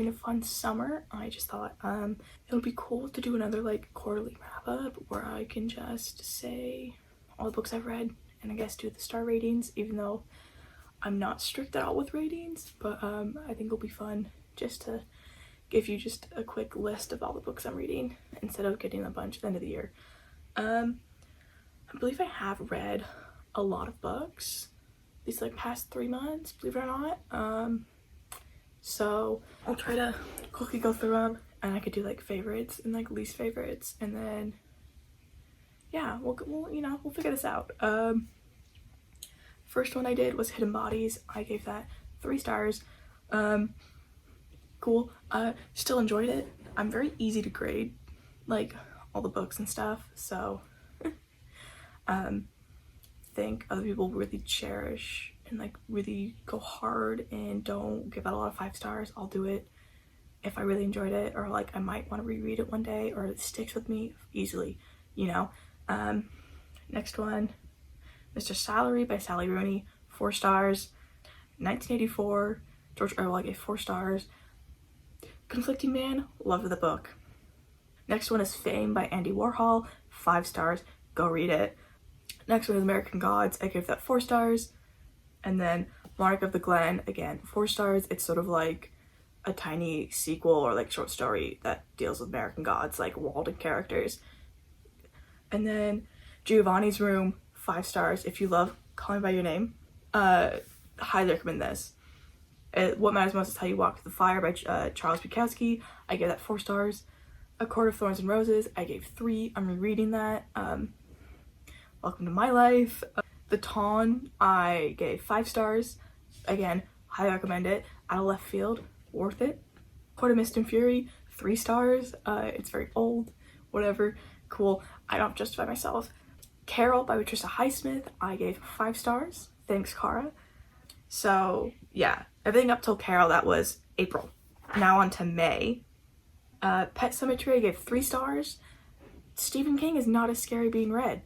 having a fun summer, I just thought it'll be cool to do another like quarterly wrap up where I can just say all the books I've read and I guess do the star ratings, even though I'm not strict at all with ratings, but I think it'll be fun just to give you just a quick list of all the books I'm reading instead of getting a bunch at the end of the year. I believe I have read a lot of books these like past 3 months, believe it or not. So I'll try to quickly go through them, and I could do like favorites and like least favorites, and then yeah, we'll figure this out. First one I did was Hidden Bodies. I gave that 3 stars. Cool. Still enjoyed it. I'm very easy to grade, like all the books and stuff, so think other people really cherish and like really go hard and don't give out a lot of 5 stars. I'll do it if I really enjoyed it, or like I might want to reread it one day, or it sticks with me easily, you know. Next one, Mr. Salary by Sally Rooney, 4 stars. 1984, George Orwell, I gave 4 stars. Conflicting Man, loved the book. Next one is Fame by Andy Warhol, 5 stars. Go read it. Next one is American Gods. I gave that 4 stars. And then Monarch of the Glen, again, 4 stars. It's sort of like a tiny sequel or like short story that deals with American Gods, like Walden characters. And then Giovanni's Room, 5 stars. If you love Call Me By Your Name, highly recommend this. What Matters Most Is How You Walk Through the Fire by Charles Bukowski. I gave that 4 stars. A Court of Thorns and Roses, I gave 3. I'm rereading that. Welcome to My Life. The Tawn, I gave 5 stars. Again, highly recommend it. Out of Left Field, worth it. Court of Mist and Fury, 3 stars. It's very old, whatever. Cool. I don't justify myself. Carol by Patricia Highsmith, I gave 5 stars. Thanks, Cara. So yeah, everything up till Carol, that was April. Now on to May. Pet Sematary, I gave 3 stars. Stephen King is not as scary being read.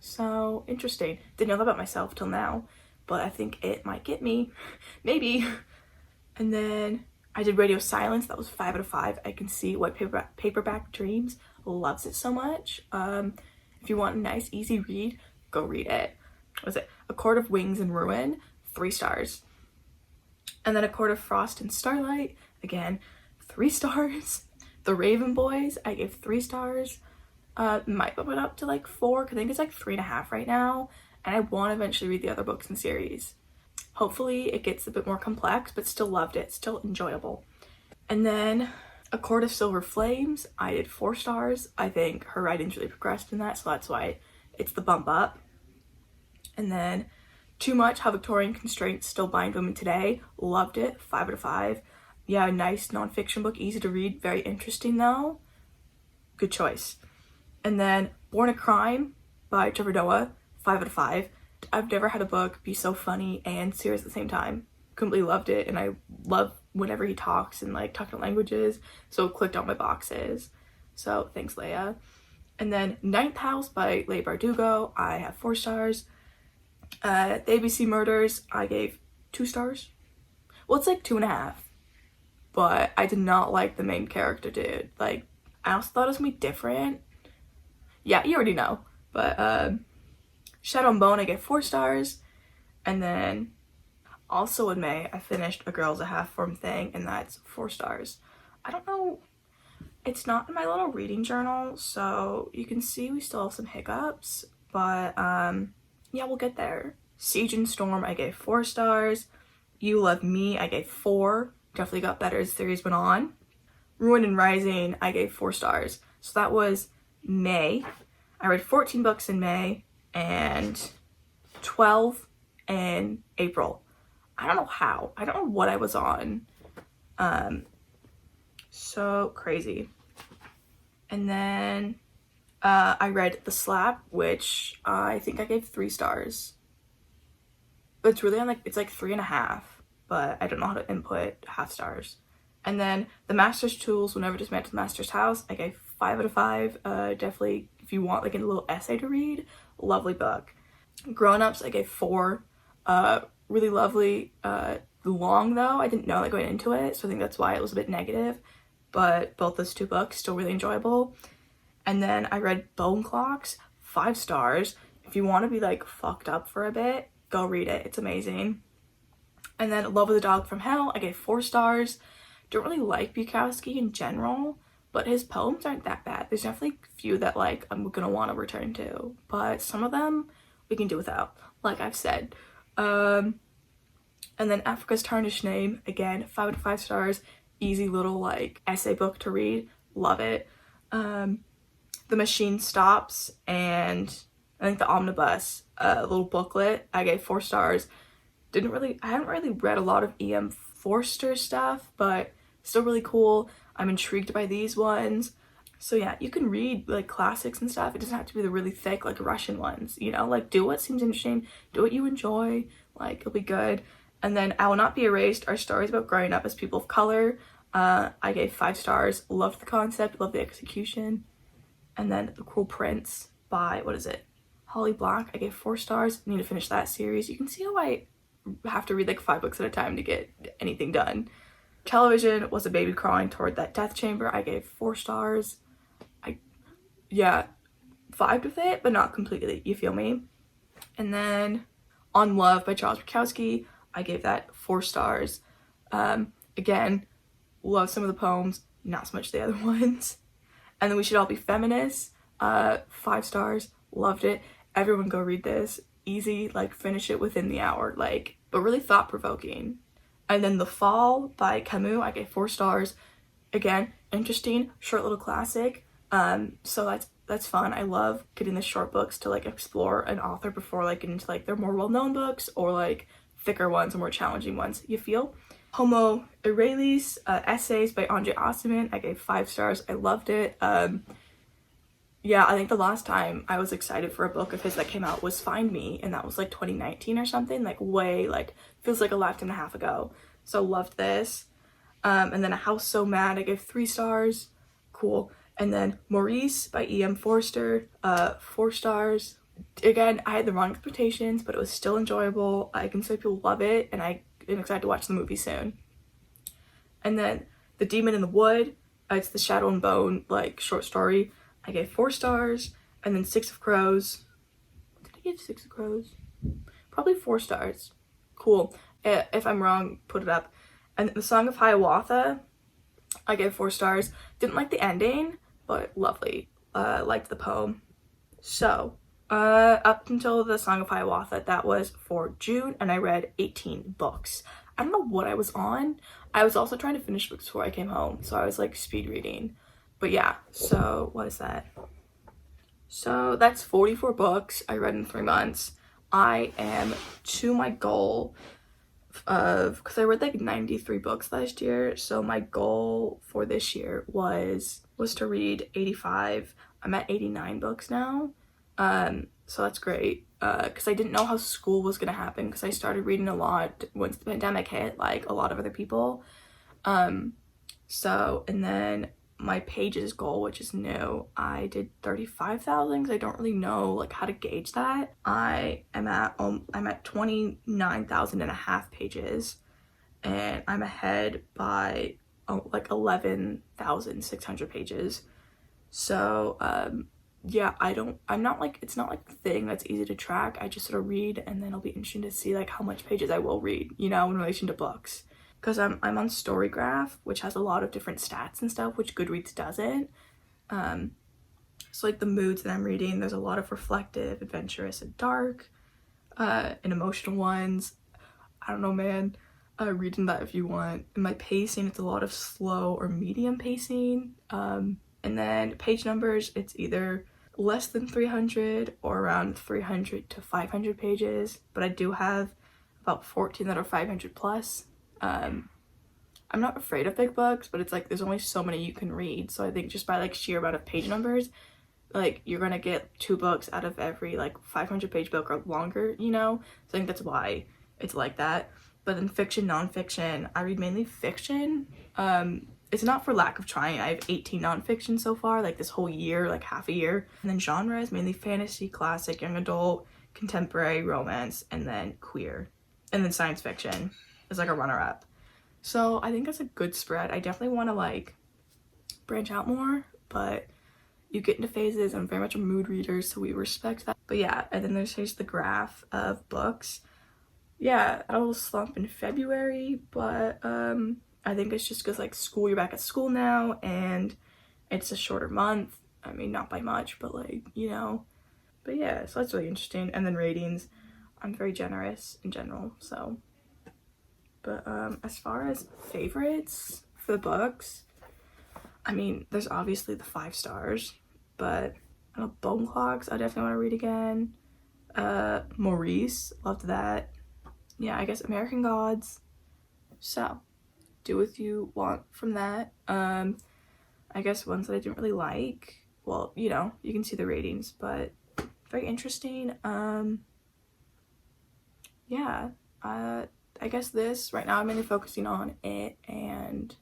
So interesting. Didn't know that about myself till now, but I think it might get me. Maybe. And then I did Radio Silence. That was 5 out of 5. I Can See White Paperback Dreams. Loves it so much. If you want a nice, easy read, go read it. What was it? A Court of Wings and Ruin, 3 stars. And then A Court of Frost and Starlight, again, 3 stars. The Raven Boys, I gave 3 stars. Might bump it up to like 4, because I think it's like 3.5 right now. And I want to eventually read the other books in series. Hopefully it gets a bit more complex, but still loved it, still enjoyable. And then A Court of Silver Flames, I did 4 stars. I think her writing's really progressed in that, so that's why it's the bump up. And then Too Much, How Victorian Constraints Still Bind Women Today, loved it, 5 out of 5. Yeah, nice nonfiction book, easy to read, very interesting though. Good choice. And then Born a Crime by Trevor Noah, 5 out of 5. I've never had a book be so funny and serious at the same time. Completely loved it, and I love whenever he talks and like talking languages, so it clicked on my boxes. So thanks, Leia. And then Ninth House by Leigh Bardugo, I have 4 stars. The ABC Murders, I gave 2 stars. Well, it's like 2.5, but I did not like the main character, dude. Like, I also thought it was gonna be different. Yeah, you already know. But Shadow and Bone, I gave 4 stars. And then also in May, I finished A Girl's a Half-Formed Thing, and that's 4 stars. I don't know, it's not in my little reading journal, so you can see we still have some hiccups, but yeah, we'll get there. Siege and Storm, I gave 4 stars. You Love Me, I gave 4. Definitely got better as the series went on. Ruin and Rising, I gave 4 stars. So that was May. I read 14 books in May and 12 in April. I don't know how. I don't know what I was on. So crazy. And then I read The Slap, which I think I gave 3 stars. It's really on like, it's like 3.5, but I don't know how to input half stars. And then The Master's Tools, Whenever Dismantled the Master's House, I gave 5 out of 5. Definitely, if you want like a little essay to read, lovely book. Grown Ups, I gave 4. Really lovely. long though. I didn't know like going into it, so I think that's why it was a bit negative. But both those 2 books still really enjoyable. And then I read Bone Clocks, 5 stars. If you want to be like fucked up for a bit, go read it. It's amazing. And then Love of the Dog from Hell, I gave 4 stars. Don't really like Bukowski in general, but his poems aren't that bad. There's definitely a few that like I'm gonna want to return to, but some of them we can do without, like I've said. And then Africa's Tarnished Name, again, 5 out of 5 stars. Easy little like essay book to read. Love it. The Machine Stops and I think the Omnibus, little booklet, I gave 4 stars. I haven't really read a lot of E.M. Forster stuff, but still really cool. I'm intrigued by these ones. So yeah, you can read like classics and stuff. It doesn't have to be the really thick like Russian ones, you know, like do what seems interesting, do what you enjoy, like it'll be good. And then I Will Not Be Erased are stories about growing up as people of color. I gave 5 stars. Loved the concept, loved the execution. And then The Cruel Prince by, what is it, Holly Black, I gave 4 stars. I need to finish that series. You can see how I have to read like 5 books at a time to get anything done. Television Was a Baby Crawling Toward That Death Chamber, I gave 4 stars. Yeah, vibed with it, but not completely, you feel me? And then On Love by Charles Bukowski, I gave that 4 stars. Again, love some of the poems, not so much the other ones. And then We Should All Be Feminists, 5 stars, loved it. Everyone go read this. Easy, like finish it within the hour, like, but really thought-provoking. And then The Fall by Camus, I gave 4 stars. Again, interesting, short little classic. So that's fun. I love getting the short books to like explore an author before like getting into like their more well-known books or like thicker ones or more challenging ones, you feel? Homo Euryalus, essays by Andre Osman, I gave 5 stars. I loved it. Yeah, I think the last time I was excited for a book of his that came out was Find Me, and that was like 2019 or something, like way, like feels like a lifetime and a half ago. So loved this. And then A House So Mad, I gave 3 stars. Cool. And then Maurice by E.M. Forster, 4 stars. Again, I had the wrong expectations, but it was still enjoyable. I can say people love it, and I am excited to watch the movie soon. And then The Demon in the Wood, it's the Shadow and Bone, like, short story. I gave 4 stars. And then 6 of Crows. Did I give 6 of Crows? Probably 4 stars. Cool. If I'm wrong, put it up. And The Song of Hiawatha, I gave 4 stars. Didn't like the ending, but lovely. Liked the poem. So, up until The Song of Hiawatha, that was for June, and I read 18 books. I don't know what I was on. I was also trying to finish books before I came home, so I was like speed reading. But yeah, so what is that? So that's 44 books I read in 3 months. I am to my goal of, because I read like 93 books last year, so my goal for this year was to read 85. I'm at 89 books now, so that's great, because I didn't know how school was gonna happen, because I started reading a lot once the pandemic hit, like a lot of other people. So, and then my pages goal, which is new, I did 35,000, because I don't really know like how to gauge that. I'm at 29,000 and a half pages, and I'm ahead by like 11,600 pages. So yeah, I'm not like, it's not like the thing that's easy to track. I just sort of read, and then it'll be interesting to see like how much pages I will read, you know, in relation to books. Because I'm on StoryGraph, which has a lot of different stats and stuff, which Goodreads doesn't. So like the moods that I'm reading, there's a lot of reflective, adventurous, and dark, and emotional ones. I don't know, man. Reading that if you want. In my pacing, it's a lot of slow or medium pacing. And then page numbers, it's either less than 300 or around 300 to 500 pages. But I do have about 14 that are 500 plus. I'm not afraid of big books, but it's like there's only so many you can read, so I think just by like sheer amount of page numbers, like you're gonna get 2 books out of every like 500 page book or longer, you know. So I think that's why it's like that. But then fiction, non-fiction, I read mainly fiction. It's not for lack of trying. I have 18 non-fiction so far, like this whole year, like half a year. And then genre is mainly fantasy, classic, young adult, contemporary, romance, and then queer, and then science fiction. is like a runner-up. So I think that's a good spread. I definitely want to like branch out more, but you get into phases. I'm very much a mood reader, so we respect that. But yeah, and then there's the graph of books. Yeah, I had a little slump in February, but I think it's just because like school, you're back at school now, and it's a shorter month. I mean, not by much, but like, you know. But yeah, so that's really interesting. And then ratings, I'm very generous in general, so. But as far as favorites for the books, I mean, there's obviously the 5 stars, but I don't know, Bone Clocks, I definitely want to read again. Maurice, loved that. Yeah, I guess American Gods. So, do what you want from that. I guess ones that I didn't really like, well, you know, you can see the ratings, but very interesting. Yeah, I guess this, right now I'm mainly focusing on it and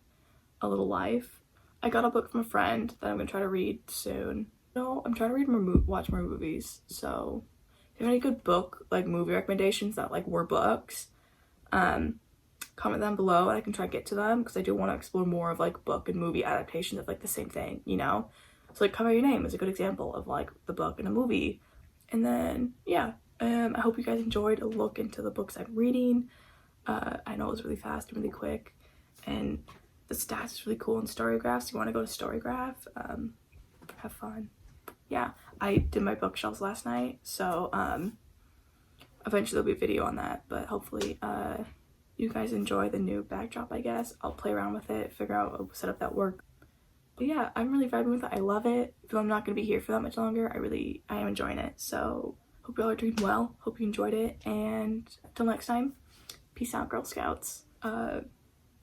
A Little Life. I got a book from a friend that I'm gonna try to read soon. No, I'm trying to read more, watch more movies, so if you have any good book, like movie recommendations that like were books, comment them below and I can try to get to them, because I do want to explore more of like book and movie adaptations of like the same thing, you know? So like Cover Your Name is a good example of like the book and a movie. And then yeah, I hope you guys enjoyed a look into the books I'm reading. I know it was really fast and really quick, and the stats is really cool in StoryGraph, so you want to go to StoryGraph, have fun. Yeah, I did my bookshelves last night, so eventually there'll be a video on that, but hopefully you guys enjoy the new backdrop, I guess. I'll play around with it, figure out a setup that works. But yeah, I'm really vibing with it. I love it. Though I'm not going to be here for that much longer, I am enjoying it. So hope you all are doing well. Hope you enjoyed it. And until next time, peace out, Girl Scouts.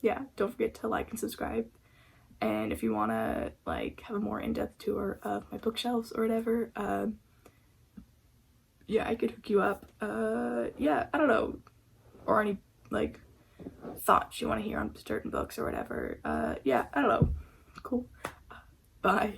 Yeah, don't forget to like and subscribe. And if you want to like have a more in-depth tour of my bookshelves or whatever, yeah, I could hook you up. Yeah, I don't know. Or any like thoughts you want to hear on certain books or whatever. Yeah, I don't know. Cool. Bye.